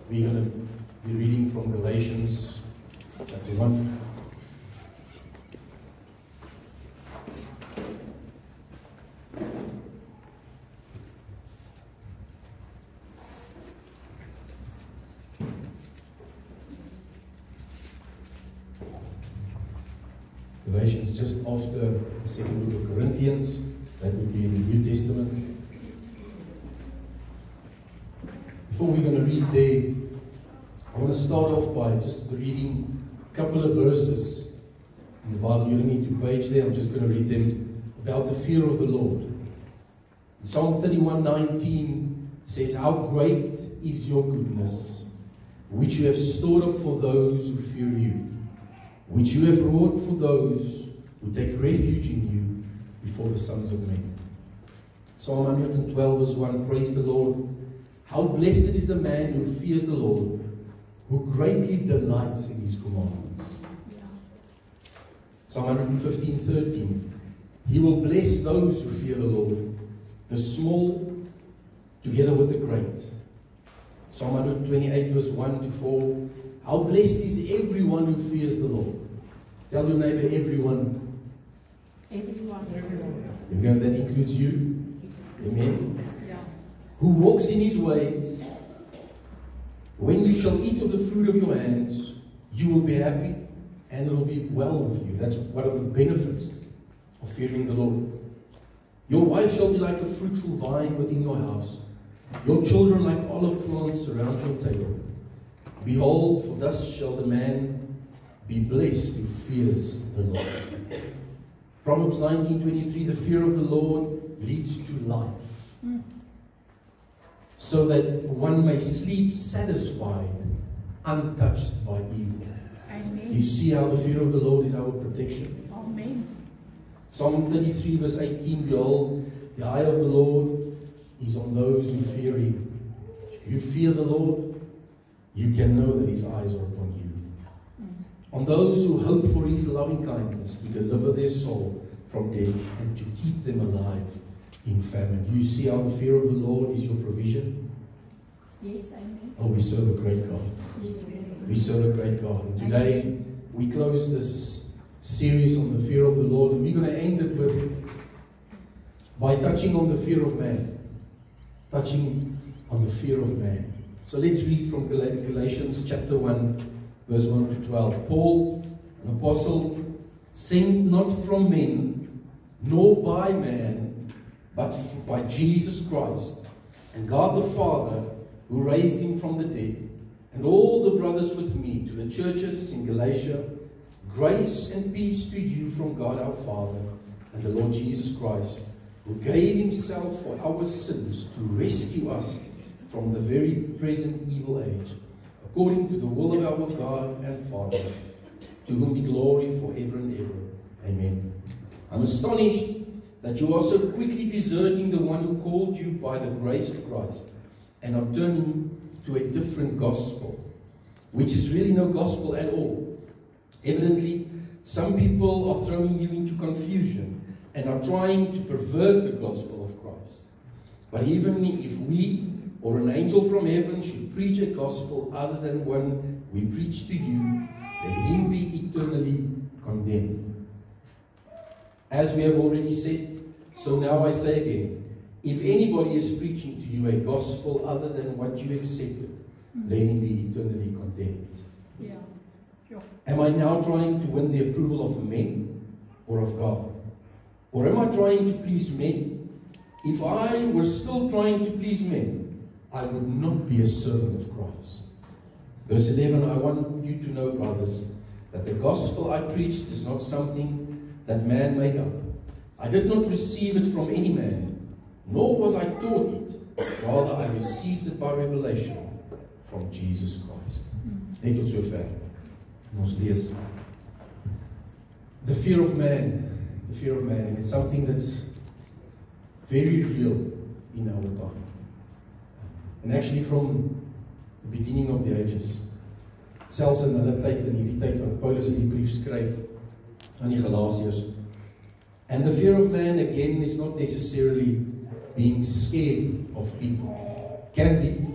We're going to be reading from Galatians chapter 1. Galatians just after the second book of Corinthians, that would be in the New Testament. Before we're going to read there, I want to start off by just reading a couple of verses in the Bible. You don't need to page there, I'm just going to read them about the fear of the Lord. Psalm 31:19 says, "How great is your goodness, which you have stored up for those who fear you, which you have wrought for those who take refuge in you before the sons of men." Psalm 112 verse 1, praise the Lord. How blessed is the man who fears the Lord, who greatly delights in his commandments. Psalm 115:13, he will bless those who fear the Lord, the small together with the great. Psalm 128 verse 1 to 4, how blessed is everyone who fears the Lord. Tell your neighbor, everyone. Everyone. That includes you. Amen. Yeah. Who walks in his ways. When you shall eat of the fruit of your hands, you will be happy and it will be well with you. That's one of the benefits of fearing the Lord. Your wife shall be like a fruitful vine within your house, your children like olive plants around your table. Behold, for thus shall the man be blessed who fears the Lord. Proverbs 19:23, the fear of the Lord leads to life, so that one may sleep satisfied, untouched by evil. Amen. You see how the fear of the Lord is our protection. Amen. Psalm 33 verse 18, behold, the eye of the Lord is on those who fear him. If you fear the Lord, you can know that his eyes are upon you. On those who hope for his loving kindness, to deliver their soul from death and to keep them alive in famine. You see how the fear of the Lord is your provision? Yes, amen. Oh, we serve a great God. Yes, we serve a great God. And today we close this series on the fear of the Lord, and we're going to end it by touching on the fear of man. Touching on the fear of man. So let's read from Galatians chapter 1, verse 1 to 12. Paul, an apostle, sent not from men, nor by man, but by Jesus Christ, and God the Father, who raised him from the dead, and all the brothers with me, to the churches in Galatia, grace and peace to you from God our Father, and the Lord Jesus Christ, who gave himself for our sins to rescue us from the very present evil age, according to the will of our God and Father, to whom be glory forever and ever. Amen. I'm astonished that you are so quickly deserting the one who called you by the grace of Christ, and are turning to a different gospel, which is really no gospel at all. Evidently, some people are throwing you into confusion and are trying to pervert the gospel of Christ. But even if we or an angel from heaven should preach a gospel other than one we preach to you, let him be eternally condemned. As we have already said, so now I say again, if anybody is preaching to you a gospel other than what you accepted, let him be eternally condemned. Yeah. Sure. Am I now trying to win the approval of men or of God? Or am I trying to please men? If I were still trying to please men, I would not be a servant of Christ. Verse 11, I want you to know, brothers, that the gospel I preached is not something that man made up. I did not receive it from any man, nor was I taught it. Rather, I received it by revelation from Jesus Christ. Net tot sover. Ons lees. The fear of man. The fear of man. And it's something that's very real in our time. And actually from the beginning of the ages. Selfs in hulle tyd, in hierdie tyd wat Paulus in die brief skryf aan die Galasiërs. And the fear of man, again, is not necessarily being scared of people. Can be.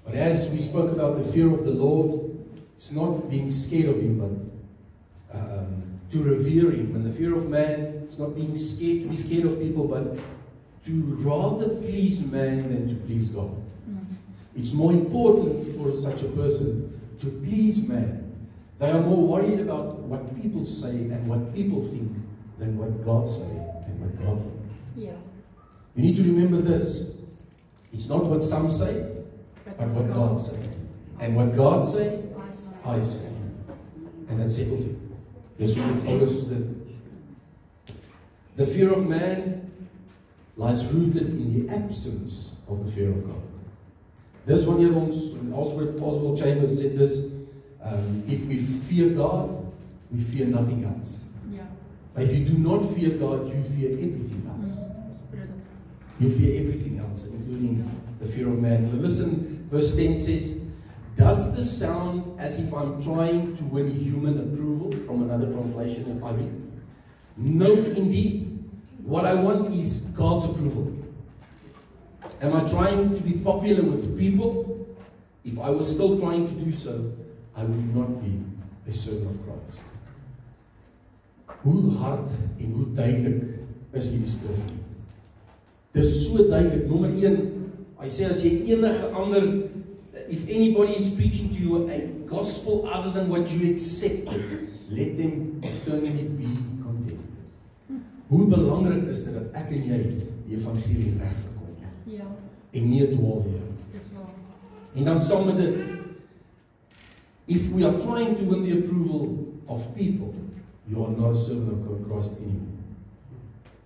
But But as we spoke about the fear of the Lord, it's not being scared of Him, but to revere Him. And the fear of man, it's not being scared, to be scared of people, but to rather please man than to please God. It's more important for such a person to please man. They are more worried about what people say and what people think than what God says and what God thinks. Yeah. You need to remember this. It's not what some say, but what God says. And what God says, I say. And that settles it. Yes, we follows the fear of man lies rooted in the absence of the fear of God. This one here, Oswald Chambers said this, if we fear God, we fear nothing else. Yeah. But if you do not fear God, you fear everything else. You fear everything else, including the fear of man. But listen, verse 10 says, does this sound as if I'm trying to win human approval? From another translation in Bible. No, indeed. What I want is God's approval. Am I trying to be popular with people? If I was still trying to do so, I would not be a servant of Christ. Hoe hard en hoe duidelik is hierdie skrif nie? Dis so duidelik. Nommer 1, hy sê as jy enige ander, if anybody is preaching to you a gospel other than what you accept, let them eternally be condemned. Hoe belangrik is dit dat ek en jy die evangelie reg verkondig? Ja. En nie dwaalleer. Dis waar. En dan saam met dit, if we are trying to win the approval of people, you are not a servant of Christ anymore.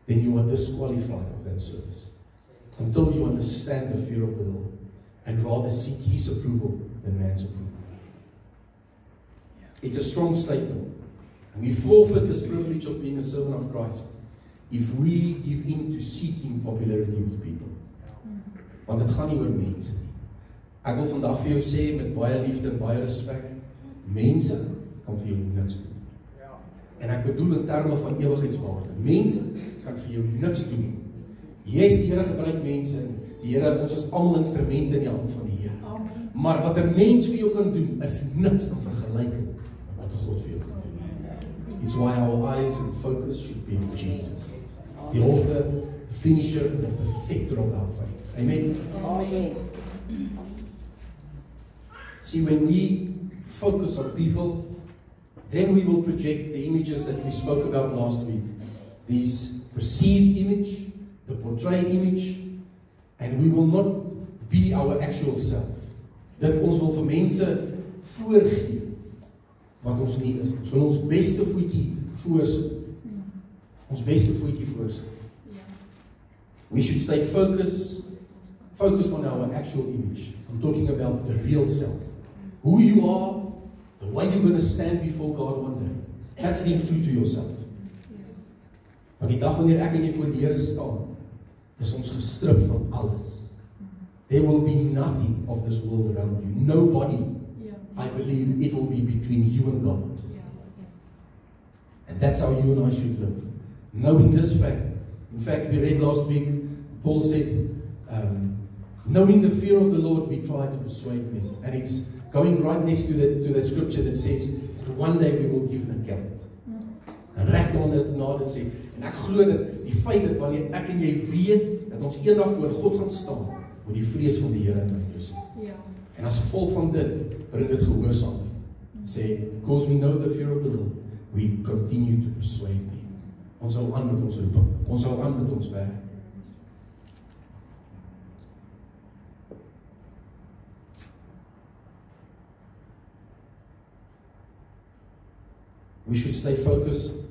Then you are disqualified of that service. Until you understand the fear of the Lord and rather seek His approval than man's approval. It's a strong statement. And we forfeit this privilege of being a servant of Christ if we give in to seeking popularity with people. Want dit gaan nie oor mense nie. Ek wil vandag vir jou sê met baie liefde en baie respek, mense kan vir jou niks doen. En ek bedoel in terme van ewigheidswaarde. Mense kan vir jou niks doen. Yes, die Here gebruik mense. Die Here, ons is almal instrumente in die hand van die Here. Amen. Maar wat 'n mens vir jou kan doen, is niks in vergelyking met wat God vir jou kan doen. It's why our eyes and focus should be on Jesus, the author, the finisher, and the perfecter of our faith. Amen. Amen. See, when we focus on people, then we will project the images that we spoke about last week. These perceived image, the portrayed image, and we will not be our actual self. Dat ons wil vir mense voorgee wat ons nie is. Ons wil ons beste voetjie voorsit. Ons beste voetjie voorsit. We should stay focused on our actual image. I'm talking about the real self. Who you are, the way you're going to stand before God one day. That's being true to yourself. Want die dag wanneer ek en jy voor die Here staan, is ons gestrip van alles. There will be nothing of this world around you. Nobody. I believe it will be between you and God. And that's how you and I should live. Knowing this fact. In fact, we read last week, Paul said, knowing the fear of the Lord, we try to persuade men. And it's going right next to that scripture that says, one day we will give an account. En reg na dit sê, en ek glo dat die feit dat wanneer ek en jy weet, dat ons eendag voor God gaan staan, moet die vrees van die Here in ons wees. En as gevolg van dit, bring dit gehoorsaamheid. Sê, because we know the fear of the Lord, we continue to persuade men. Ons hou aan met ons roeping. Ons hou aan met ons werk. We should stay focused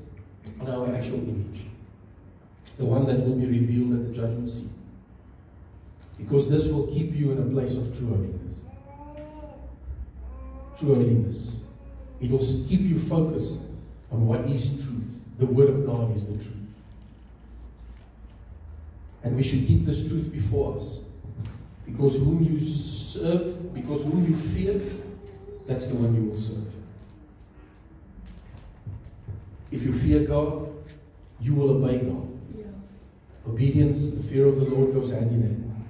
on our actual image, the one that will be revealed at the judgment seat, because this will keep you in a place of true holiness. True holiness. It will keep you focused on what is truth. The Word of God is the truth. And we should keep this truth before us, because whom you serve, because whom you fear, that's the one you will serve. If you fear God, you will obey God. Obedience, the fear of the Lord goes hand in hand.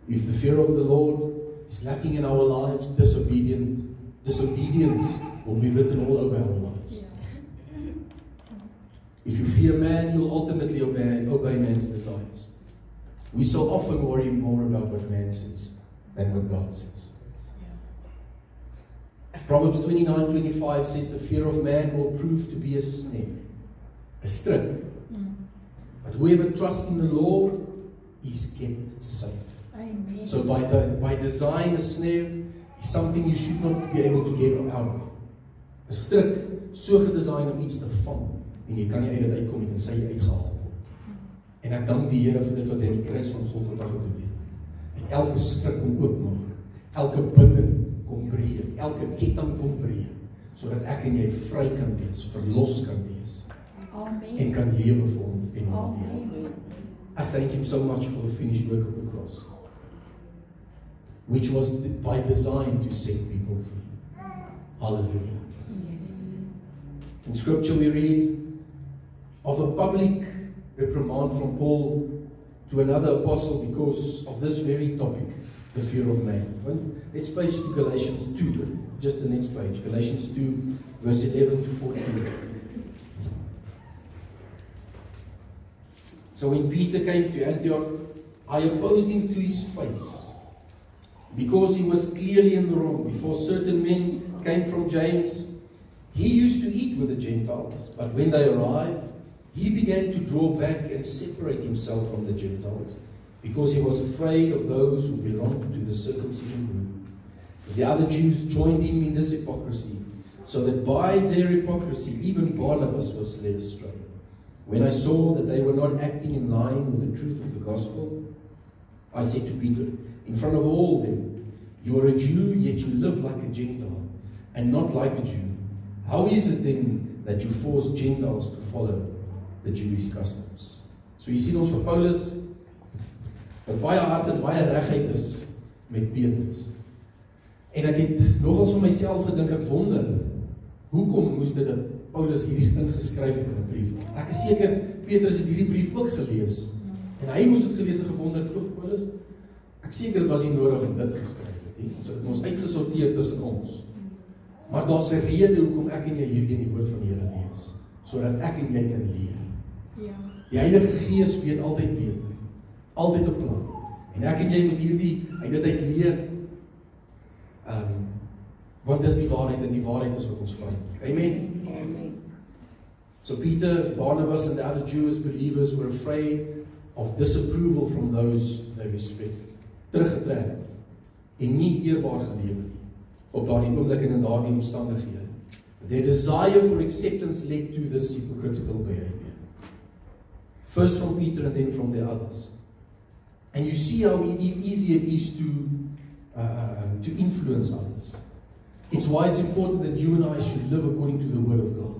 If the fear of the Lord is lacking in our lives, disobedience will be written all over our lives. If you fear man, you'll ultimately obey man's desires. We so often worry more about what man says than what God says. Proverbs 29:25 says, the fear of man will prove to be a snare, a strip. But whoever trusts in the Lord is kept safe. Amen. So by design, a snare is something you should not be able to get out of. 'n Strik, so gedesign om iets te vang, en jy kan nie uit dit uitkom en sy uitgehaal word. En ek dank die Here vir dit wat hy in die kruis van Golgotha gedoen het. En elke strik kom oopmaak, elke binding kom breek, elke ketting kom breek, sodat ek en jy vry kan wees, verlos kan wees. Amen. En kan lewe vir hom en hom. Amen. I thank him so much for the finished work of the cross, which was by design to set people free. Hallelujah. In scripture we read of a public reprimand from Paul to another apostle because of this very topic, the fear of man. Well, let's page to Galatians 2, just the next page, Galatians 2, verse 11 to 14. So when Peter came to Antioch, I opposed him to his face, because he was clearly in the wrong. Before certain men came from James, he used to eat with the Gentiles, but when they arrived, he began to draw back and separate himself from the Gentiles, because he was afraid of those who belonged to the circumcision group. The other Jews joined him in this hypocrisy, so that by their hypocrisy even Barnabas was led astray. When I saw that they were not acting in line with the truth of the gospel, I said to Peter, in front of all them, you are a Jew, yet you live like a Gentile, and not like a Jew. How is it then that you force Gentiles to follow the Jewish customs? So jy sien ons vir Paulus, wat baie hard en baie regheid is met Petrus. En ek het nogals vir myself gedink, ek wonder, hoekom moes dit Paulus hierdie ingeskryf het in 'n brief? Ek is seker, Petrus het hierdie brief ook gelees, en hy moes het gelees en gewonder, Paulus, ek seker het was nie nodig om dit geskryf het, ons het ons uitgesorteer tussen ons. Maar daar's 'n rede hoekom ek en jy hierdie in die woord van die Here lees, sodat ek en jy kan leer. Ja. Die Heilige Gees weet altyd beter, altyd 'n plan. En ek en jy moet hierdie uit dit uit leer, want dis die waarheid en die waarheid is wat ons vry. Amen. Amen. So Peter, Barnabas and the other Jewish believers were afraid of disapproval from those they respect. Teruggetrek en nie eerbaar gelewe nie op daardie oomblik en in daardie omstandighede. Their desire for acceptance led to this hypocritical behavior. First from Peter and then from the others. And you see how easy it is to influence others. It's why it's important that you and I should live according to the word of God.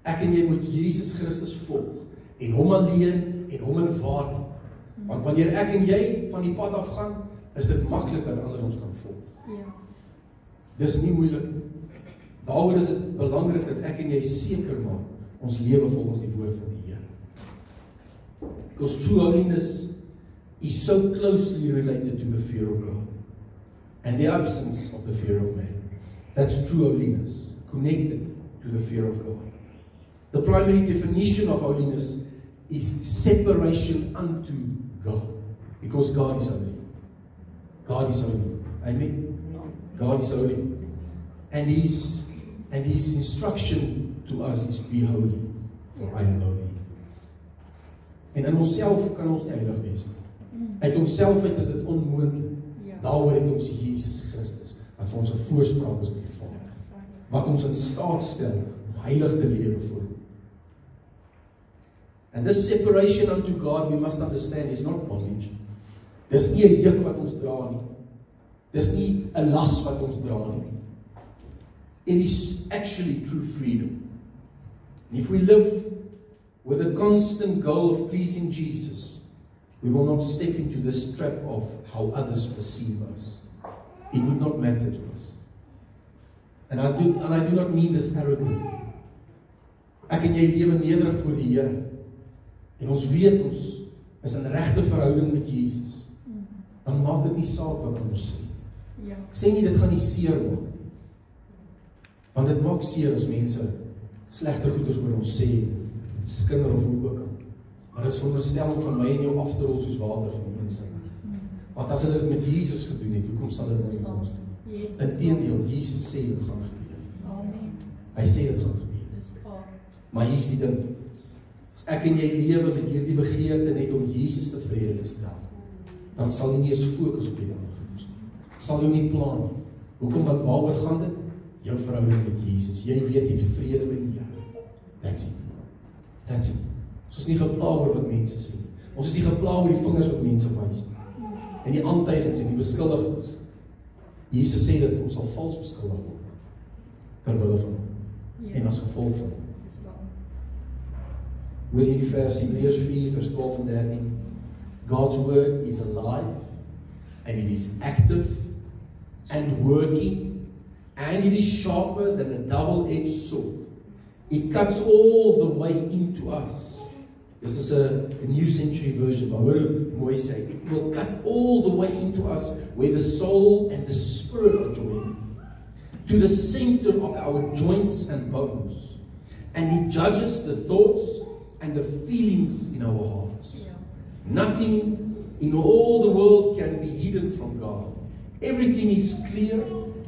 Ek en jy moet Jesus Christus volg en hom alleen en hom aanvaar. Want wanneer ek en jy van die pad afgaan, is dit maklik dat ander ons kan volg. Ja. Dis nie moeilik. Daaroor is dit belangrik dat ek en jy seker maak ons lewe volgens die woord van die Here. Because true holiness is so closely related to the fear of God and the absence of the fear of man. That's true holiness, connected to the fear of God. The primary definition of holiness is separation unto God, because God is holy. God is holy. Amen. God is holy. And his instruction to us is be holy, for I am holy. En in onsself kan ons nie heilig wees nie. Uit onsself uit is dit onmoontlik. Daaroor het ons Jesus Christus, wat vir ons 'n voorspraak is by die Vader, wat ons in staat stel om heilig te lewe voor hom. And this separation unto God, we must understand, is not bondage. Dis nie 'n juk wat ons dra nie. Dis nie 'n las wat ons dra nie. It is actually true freedom. And if we live with a constant goal of pleasing Jesus, we will not step into this trap of how others perceive us. It would not matter to us. And I do not mean this arrogantly. Ek en jy lewe nederig voor die Here. En ons weet ons is in regte verhouding met Jesus. dan maak dit nie saak wat anders sê. Ja. Ek sê nie dit gaan nie seer maak. Want dit maak seer as mense slegte goeders oor ons sê, skinder of hoe ook al. Maar dit is veronderstelling van my en jou af te rol soos water van die insig. Want as hulle dit met Jesus gedoen het, hoekom sal dit nie kom? Inteendeel, Jesus sê dit gaan gebeur. Amen. Hy sê dit gaan gebeur. Dis waar. Maar hier is die ding. As ek en jy lewe met hierdie begeerte net om Jesus tevrede te stel, dan sal jy nie eens fokus op die ander goeders nie. Sal jy nie plan nie. Hoekom? Want waaroor gaan dit? Jou verhouding met Jesus. Jy weet jy het vrede met die Here. That's it. That's it. Ons is nie gepla oor wat mense sê. Ons is nie gepla oor die vingers wat mense wys nie. En die aantuigings en die beskuldigings. Jesus sê dat ons sal vals beskuldig word. Terwille van hom. Ja. En as gevolg van hom. Dis waar. Hoor hierdie vers, Hebreërs 4 vers 12 en 13. God's word is alive and it is active and working and it is sharper than a double-edged sword. It cuts all the way into us. This is a New Century Version, but what do mooi say? It will cut all the way into us where the soul and the spirit are joined, to the center of our joints and bones. And it judges the thoughts and the feelings in our hearts. Ja. Nothing in all the world can be hidden from God. Everything is clear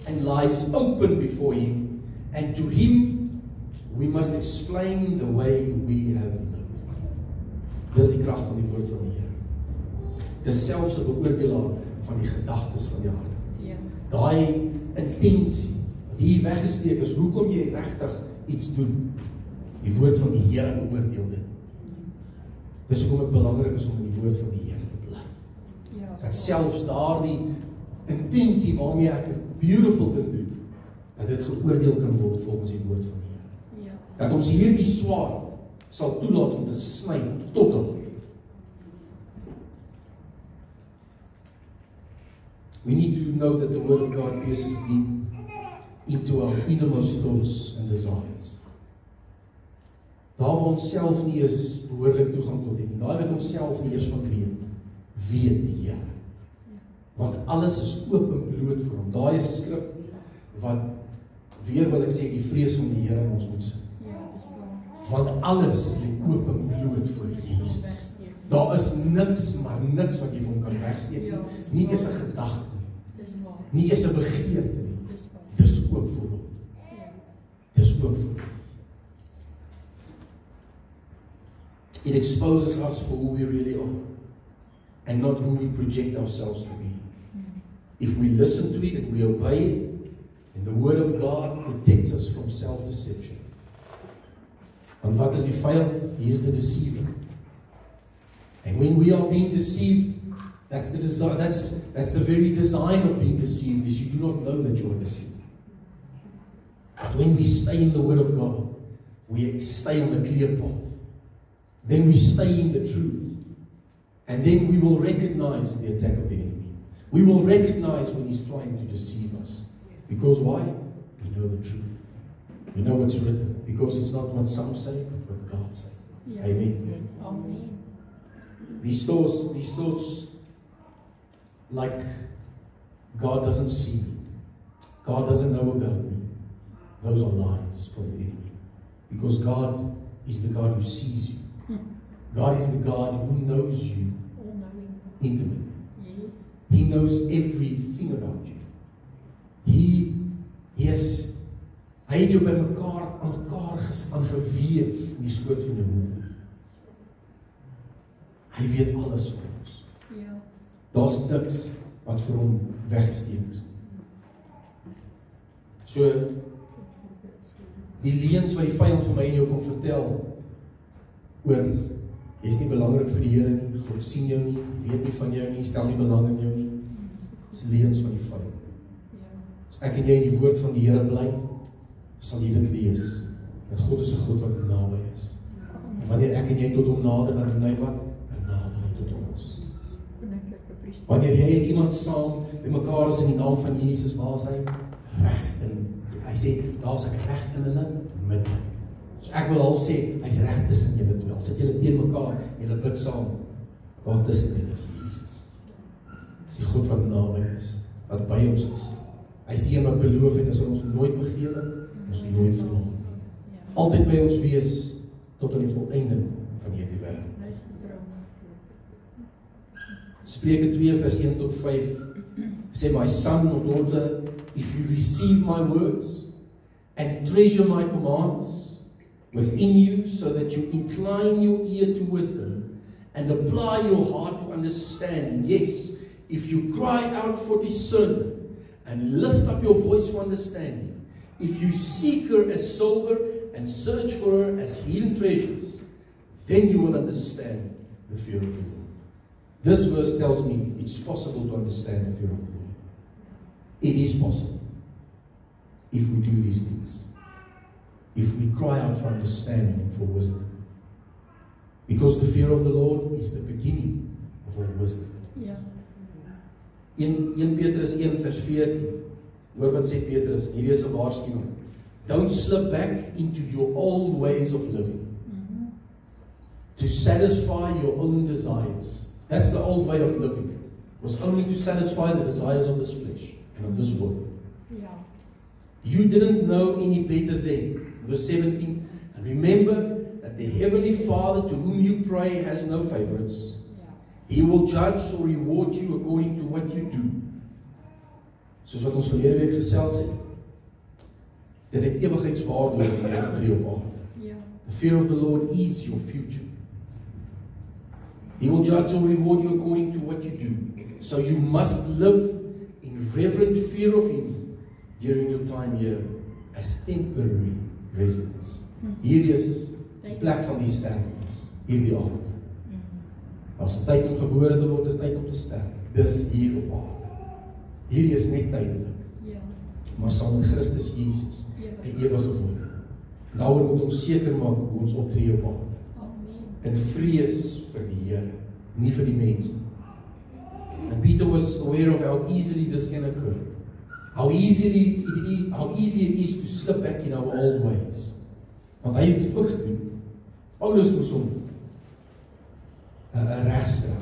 and lies open before Him, and to Him we must explain the way we have lived. Dis die krag van die woord van die Here. Dis selfs 'n beoordelaar van die gedagtes van die hart. Ja. Daai intensie wat hier weggesteek is, hoekom jy regtig iets doen. Die woord van die Here beoordeel dit. Dis hoekom dit belangrik is om in die woord van die Here te bly. Ja. Dat selfs daardie intensie waarmee ek 'n beautiful ding doen, dat dit geoordeel kan word volgens die woord van die Here. Ja. Dat ons hierdie swaard sal toelaat om te sny tot hom. We need to know that the word of God pierces deep into our innermost thoughts and desires. Daar waar ons self nie eens behoorlik toegang tot het nie. Daar wat ons self nie eens van weet die Here. Want alles is oop en bloot vir hom. Daai is 'n skrif wat weer wil ek sê die vrees van die Here in ons moet sit. Want alles lê oop en bloot voor Jesus. Daar is niks, maar niks wat jy van hom kan wegsteek nie. Nie eens 'n gedagte nie. Nie eens 'n begeerte nie. Dis oop vir hom. Dis oop vir hom. It exposes us for who we really are and not who we project ourselves to be. If we listen to it and we obey it, then the word of God protects us from self-deception. And what is the vyand? He is the deceiver. And when we are being deceived, that's the very design of being deceived, is you do not know that you are deceived. But when we stay in the word of God, we stay on the clear path. Then we stay in the truth. And then we will recognize the attack of the enemy. We will recognize when he's trying to deceive us. Because why? We know the truth. We know what's written. Because it's not what some say, but what God says. Yeah. Amen. Amen. These thoughts, like God doesn't see me. God doesn't know about me. Those are lies from the enemy. Because God is the God who sees you. God is the God who knows you intimately. Yes. He knows everything about you. Hy het jou by mekaar aangeweef in die skoot van jou moeder. Hy weet alles van ons. Ja. Daar's niks wat vir hom weggesteek is. So die leuns wat die vyand vir my en jou kom vertel oor jy's nie belangrik vir die Here nie, God sien jou nie, weet nie van jou nie, stel nie belang in jou nie. Dis leuns van die vyand. As ek en jy in die woord van die Here bly, sal jy dit lees. Dat God is 'n God wat naby is. En wanneer ek en jy tot hom nader, dan doen hy wat? Dan nader hy tot ons. Wanneer jy en iemand saam by mekaar is in die naam van Jesus, waar is hy? Reg in. Hy sê, daar's ek reg in hulle midde. So ek wil al sê, hy's reg tussen julle twee. Sit julle teen mekaar, julle bid saam. Waar tussen julle is Jesus. Dis die God wat naby is, wat by ons is. Hy is die een wat beloof het, as ons nooit begewe, ons nooit verlaat. Altyd by ons wees, tot aan die volleinding van hierdie wêreld. Spreuke 2 vers 1 tot 5 sê, my son or daughter, if you receive my words and treasure my commands within you, so that you incline your ear to wisdom and apply your heart to understanding. Yes, if you cry out for discernment and lift up your voice for understanding, if you seek her as silver and search for her as hidden treasures, then you will understand the fear of the Lord. This verse tells me it's possible to understand the fear of the Lord. It is possible if we do these things. If we cry out for understanding and for wisdom. Because the fear of the Lord is the beginning of all wisdom. Ja. 1 Petrus 1 vers 14. Hoor wat sê Petrus, hier is 'n waarskuwing. Don't slip back into your old ways of living. To satisfy your own desires. That's the old way of living. It was only to satisfy the desires of this flesh and of this world. Ja. You didn't know any better then. Verse 17. And remember that the Heavenly Father to whom you pray has no favorites. He will judge or reward you according to what you do. Soos wat ons verlede week gesels het. Dit het ewigheidswaarde in die Here op aarde. Ja. The fear of the Lord is your future. He will judge or reward you according to what you do. So you must live in reverent fear of Him during your time here as temporary residents. Hier is die plek van die sterftes, hierdie aarde. As 'n tyd om gebore te word, is tyd om te sterf. Dis hier op aarde. Hierdie is net tydelik. Ja. Maar saam met Christus Jesus, 'n ewige woord. Daaroor moet ons seker maak hoe ons optree op aarde. In vrees vir die Here, nie vir die mens nie. And Peter was aware of how easily this can occur. How easy it is to slip back in our old ways. Want hy het dit ook gedoen. Paulus moes hom 'n regstel.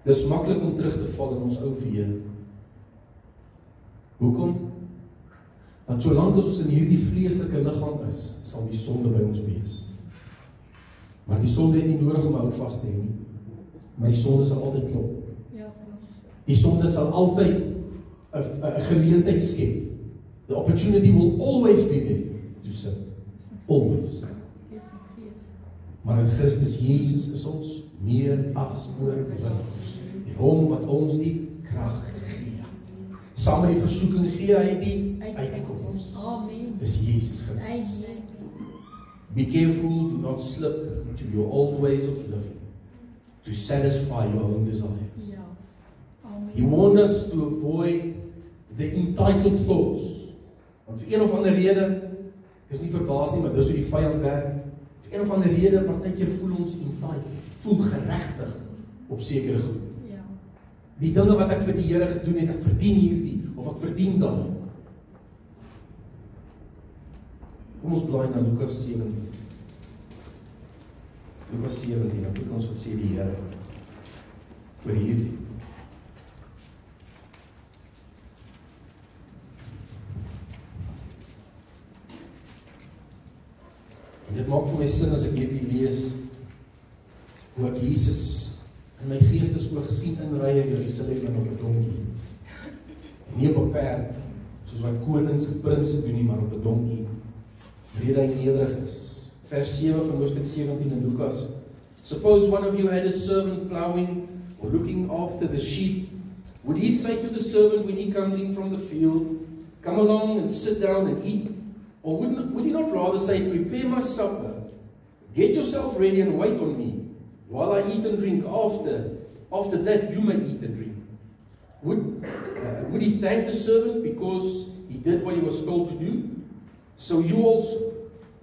Dis maklik om terug te val in ons ou verlede. Hoekom? Want solank as ons in hierdie vleeslike liggaam is, sal die sonde by ons wees. Maar die sonde het nie nodig om hou vas te hê nie. Maar die sonde sal altyd klop. Ja, die sonde sal altyd 'n geleentheid skep. The opportunity will always be there to sin. Always. Maar in Christus Jesus is ons meer as oorwinnaars. Die hom wat ons die krag gee. Saam met die versoeking gee hy die uitkoms. Amen. Dis Jesus Christus. Amen. Be careful, do not slip into your old ways of living to satisfy your own desires. Ja. Amen. He warned us to avoid the entitled thoughts. Want vir een of ander rede, ek is nie verbaas nie, maar dis hoe die vyand werk. Vir een of ander rede, partykeer voel ons entitled, voel geregtig op sekere goed. Ja. Die dinge wat ek vir die Here gedoen het, ek verdien hierdie, of ek verdien daai. Kom ons blaai na Lukas 17. Lukas 17, dan kyk ons wat sê die Here oor hierdie. En dit maak vir my sin as ek hierdie lees, hoe ek Jesus in my geestesoog sien inry in Jerusalem en op 'n donkie. Nie op 'n perd, soos wat konings en prinses doen nie, maar op 'n donkie. Rede en nederig is. Vers 7 van hoofstuk 17 in Lukas. Suppose one of you had a servant plowing or looking after the sheep. Would he say to the servant when he comes in from the field, come along and sit down and eat? Or would he not rather say, prepare my supper, get yourself ready and wait on me, while I eat and drink? After that you may eat and drink. Would he thank the servant because he did what he was told to do? So you also,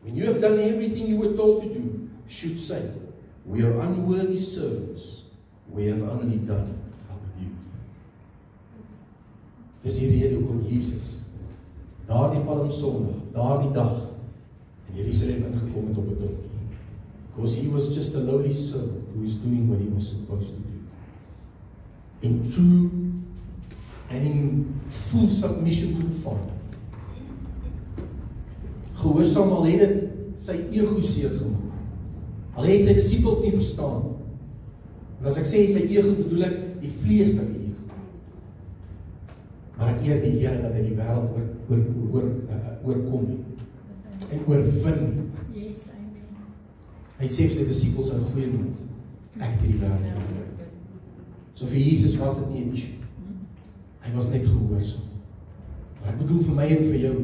when you have done everything you were told to do, should say, we are unworthy servants, we have only done our duty. Dis die rede hoekom Jesus daardie Palmsondag, daardie dag in Jerusalem ingekom het op 'n donkie. Because he was just a lowly servant who is doing what he was supposed to do. in true and in full submission to the Father. Gehoorsaam al het dit sy ego seer gemaak. Al het sy disippels nie verstaan. En as ek sê sy ego, bedoel ek die vleeslike ego. Maar ek eer die Here dat hy die wêreld oorkom het en oorwin. Yes, amen. Hy sê vir sy disippels in goeie moed, ek het die wêreld oorwin. So vir Jesus was dit nie 'n issue. Hy was net gehoorsaam. Maar ek bedoel vir my en vir jou,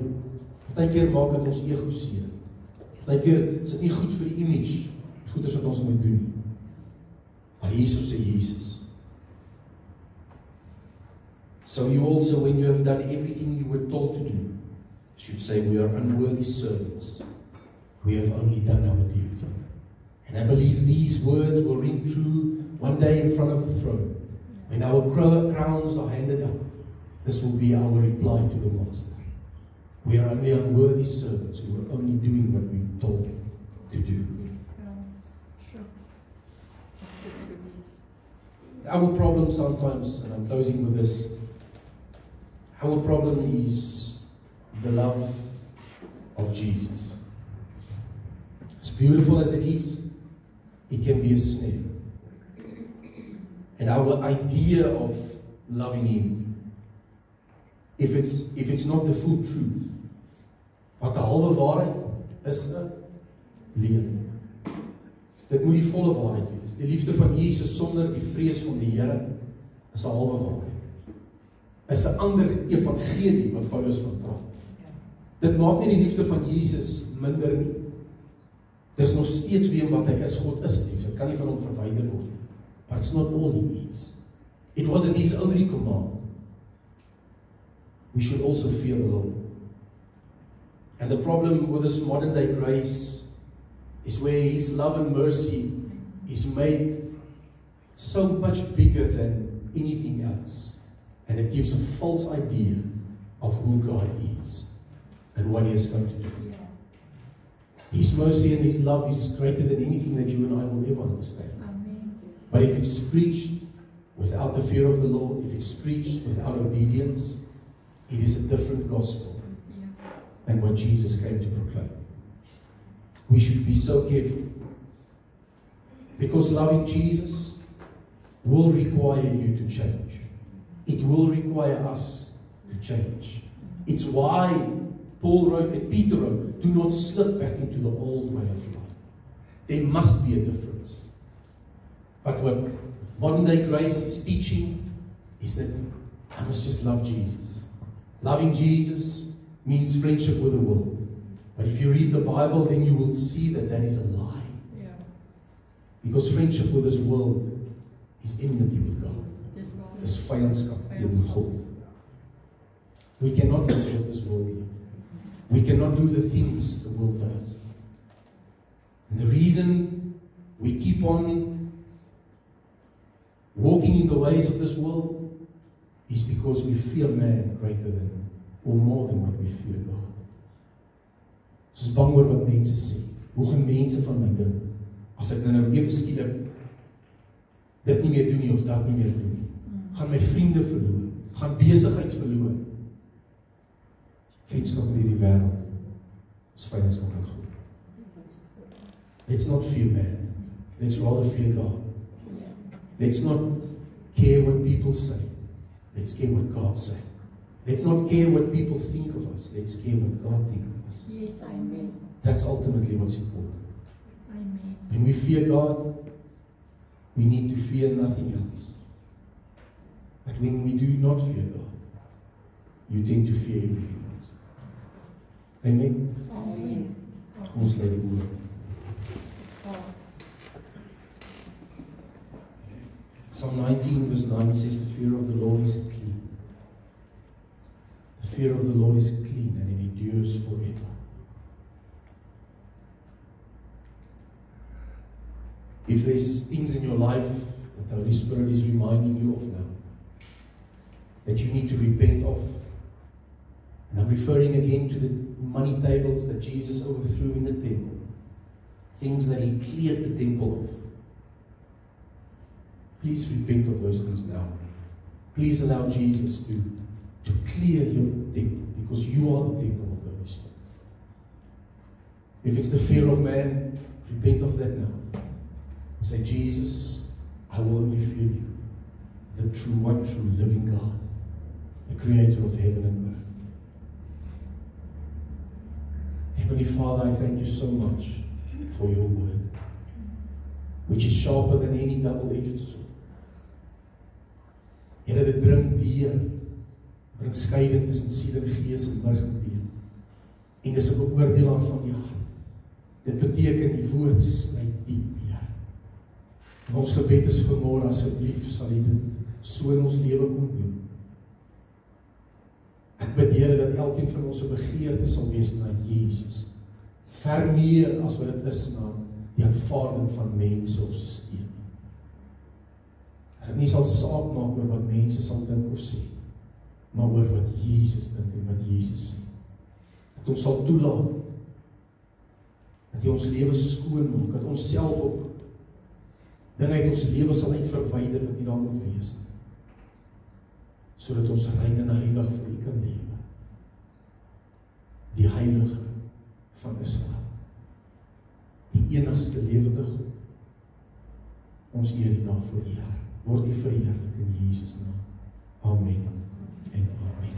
partykeer maak dit ons ego seer. Partykeer is dit nie goed vir die image, goed is wat ons moet doen. Maar hierso sê Jesus. So you also, when you have done everything you were told to do, should say, we are unworthy servants. We have only done our duty. And I believe these words will ring true one day in front of the throne. When our crowns are handed up, this will be our reply to the Master. We are only unworthy servants who are only doing what we were told to do. Sure. Our problem sometimes, and I'm closing with this, our problem is the love of Jesus. As beautiful as it is, it can be a snare. And our idea of loving Him, if it's not the full truth, wat 'n halwe waarheid is 'n leuen. Dit moet die volle waarheid wees. Die liefde van Jesus sonder die vrees van die Here is 'n halwe waarheid. Is 'n ander evangelie wat Paulus van praat. Dit maak nie die liefde van Jesus minder nie. Dis nog steeds wie wat hy is. God is liefde. Dit kan nie van hom verwyder word. But it's not all he is. It wasn't his only command. We should also fear the Lord. And the problem with this modern day grace is where His love and mercy is made so much bigger than anything else. And it gives a false idea of who God is and what He is going to do. His mercy and His love is greater than anything that you and I will ever understand. Amen. But if it's preached without the fear of the Lord, if it's preached without obedience, it is a different gospel than what Jesus came to proclaim. We should be so careful, because loving Jesus will require you to change. It will require us to change. It's why Paul wrote and Peter wrote, do not slip back into the old way of life. There must be a difference. But what modern day grace is teaching is that I must just love Jesus. Loving Jesus means friendship with the world. But if you read the Bible, then you will see that that is a lie. Yeah. Because friendship with this world is enmity with God. Dis vyandskap teenoor God. We cannot live as this world lives. We cannot do the things the world does. And the reason we keep on walking in the ways of this world is because we fear man greater than, or more than what we fear God. Ons is bang oor wat mense sê. Hoe gaan mense van my dink? As ek nou ewe skielik dit nie meer doen nie of dat nie meer doen nie. Gaan my vriende verloor. Gaan besigheid verloor. Vriendskap in hierdie wêreld is vyandskap aan God. Let's not fear man. Let's rather fear God. Let's not care what people say. Let's care what God says. Let's not care what people think of us. Let's care what God thinks of us. Yes, amen. That's ultimately what's important. Amen. When we fear God, we need to fear nothing else. But when we do not fear God, you tend to fear everything else. Amen? Amen. Ons lê die oor. Psalm 19 verse 9 says, the fear of the Lord is clean. The fear of the Lord is clean and it endures forever. If there's things in your life that the Holy Spirit is reminding you of now, that you need to repent of, and I'm referring again to the money tables that Jesus overthrew in the temple, things that He cleared the temple of. Please repent of those things now. Please allow Jesus to clear your temple, because you are the temple of the Holy Spirit. If it's the fear of man, repent of that now. Say, Jesus, I will only fear you, the true one, true living God, the creator of heaven and earth. Heavenly Father, I thank you so much for your word, which is sharper than any double-edged sword. Here, dit bring deur, bring skeiding tussen siel en gees en murg en been. En dis 'n beoordelaar van die hart. Dit beteken die woord sny diep, Here. En ons gebed is vanmôre, asseblief sal U dit so in ons lewe kom doen. Ek bid, Here, dat elkeen van ons se begeerte sal wees na Jesus. Ver meer as wat dit is na die aanvaarding van mense of stelsels. Dat nie sal saak maak oor wat mense sal dink of sê, maar oor wat Jesus dink en wat Jesus sê. Dat ons sal toelaat, dat hy ons lewe skoon maak, dat ons self ook dinge uit ons lewe sal uitverwyder wat nie daar moet wees nie. Sodat ons rein en heilig vir U kan lewe. Die Heilige van Israel. Die enigste lewende God. Ons eer U daarvoor, Here. Word U verheerlik in Jesus naam. Amen. En amen.